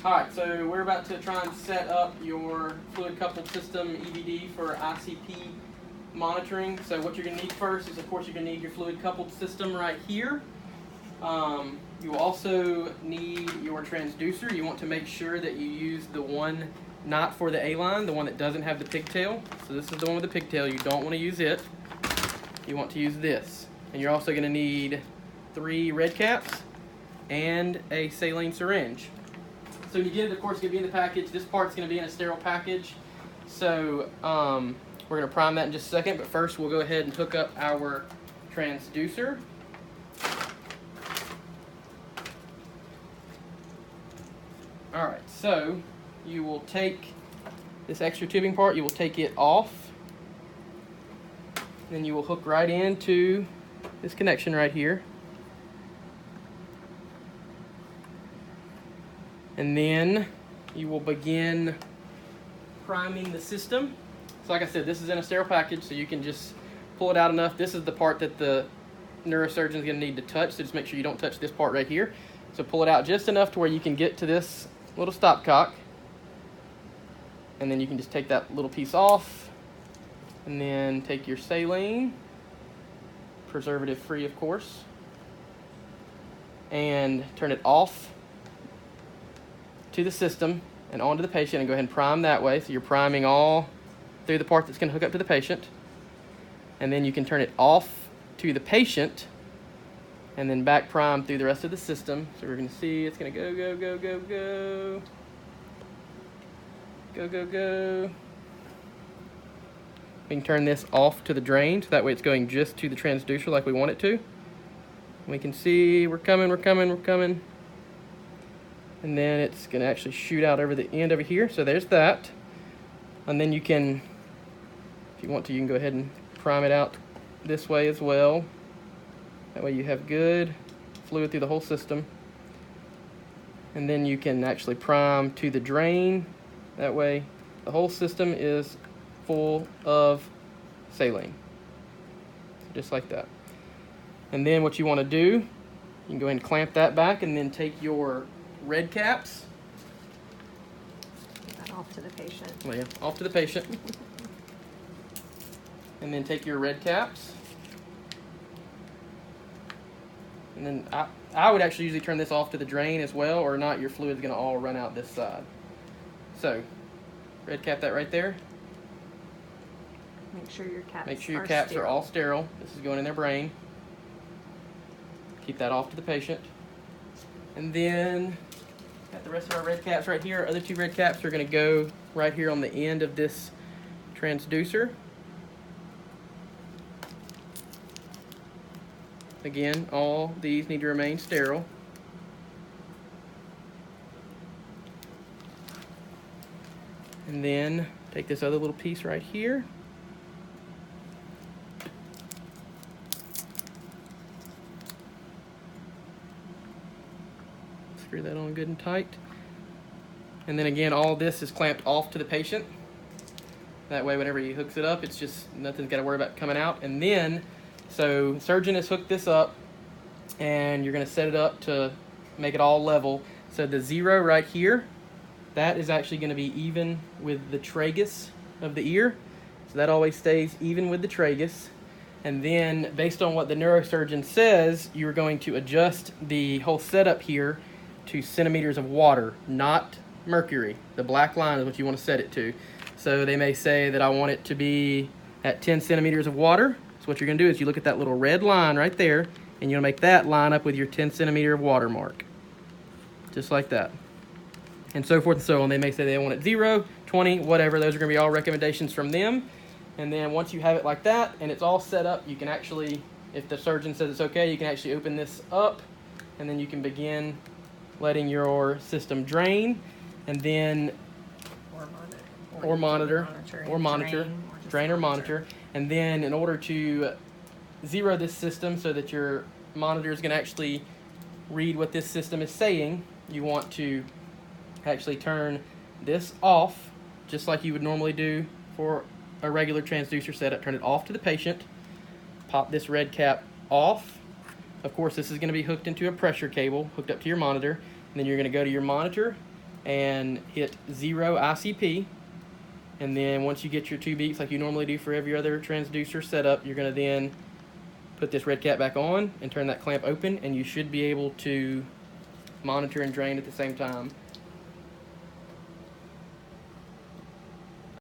Alright, so we're about to try and set up your fluid coupled system EVD for ICP monitoring. So what you're going to need first is, of course, you're going to need your fluid coupled system right here. You will also need your transducer. You want to make sure that you use the one not for the A-line, the one that doesn't have the pigtail. So this is the one with the pigtail. You don't want to use it. You want to use this. And you're also going to need 3 red caps and a saline syringe. So when you get it, of course, it's going to be in the package. This part's going to be in a sterile package. So we're going to prime that in just a second. But first, we'll go ahead and hook up our transducer. All right, so you will take this extra tubing part, you will take it off. Then you will hook right into this connection right here. And then you will begin priming the system. So like I said, this is in a sterile package, so you can just pull it out enough. This is the part that the neurosurgeon is going to need to touch, so just make sure you don't touch this part right here. So pull it out just enough to where you can get to this little stopcock. And then you can just take that little piece off. And then take your saline, preservative free of course, and turn it off to the system and onto the patient, and go ahead and prime that way. So you're priming all through the part that's going to hook up to the patient. And then you can turn it off to the patient and then back prime through the rest of the system. So we're going to see it's going to go, go, go, go, go. Go, go, go. We can turn this off to the drain, so that way it's going just to the transducer like we want it to. We can see we're coming, we're coming, we're coming. And then it's going to actually shoot out over the end over here. So there's that. And then you can, if you want to, you can go ahead and prime it out this way as well. That way you have good fluid through the whole system. And then you can actually prime to the drain. That way the whole system is full of saline. Just like that. And then what you want to do, you can go ahead and clamp that back and then take your red caps. Put that off to the patient. Well, yeah, off to the patient. And then take your red caps. And then I would actually usually turn this off to the drain as well, or not, your fluid's going to all run out this side. So, red cap that right there. Make sure your caps Make sure your caps sterile. are all sterile. This is going in their brain. Keep that off to the patient. And then, got the rest of our red caps right here. Our other 2 red caps are going to go right here on the end of this transducer. Again, all these need to remain sterile. And then take this other little piece right here. Screw that on good and tight. And then again, all this is clamped off to the patient. That way, whenever he hooks it up, it's just nothing's got to worry about coming out. And then, so surgeon has hooked this up, and you're going to set it up to make it all level. So the 0 right here, that is actually going to be even with the tragus of the ear. So that always stays even with the tragus. And then, based on what the neurosurgeon says, you're going to adjust the whole setup here to centimeters of water, not mercury. The black line is what you want to set it to. So they may say that I want it to be at 10 centimeters of water. So what you're going to do is you look at that little red line right there, and you're going to make that line up with your 10 centimeter of water mark. Just like that. And so forth and so on. They may say they want it 0, 20, whatever. Those are going to be all recommendations from them. And then once you have it like that and it's all set up, you can actually, if the surgeon says it's okay, you can actually open this up, and then you can begin letting your system drain, and then monitor. Drain or monitor. And then in order to 0 this system so that your monitor is going to actually read what this system is saying, you want to actually turn this off just like you would normally do for a regular transducer setup. Turn it off to the patient. Pop this red cap off. Of course, this is going to be hooked into a pressure cable hooked up to your monitor. And then you're going to go to your monitor, and hit 0 ICP. And then once you get your 2 beeps like you normally do for every other transducer setup, you're going to then put this red cap back on and turn that clamp open, and you should be able to monitor and drain at the same time.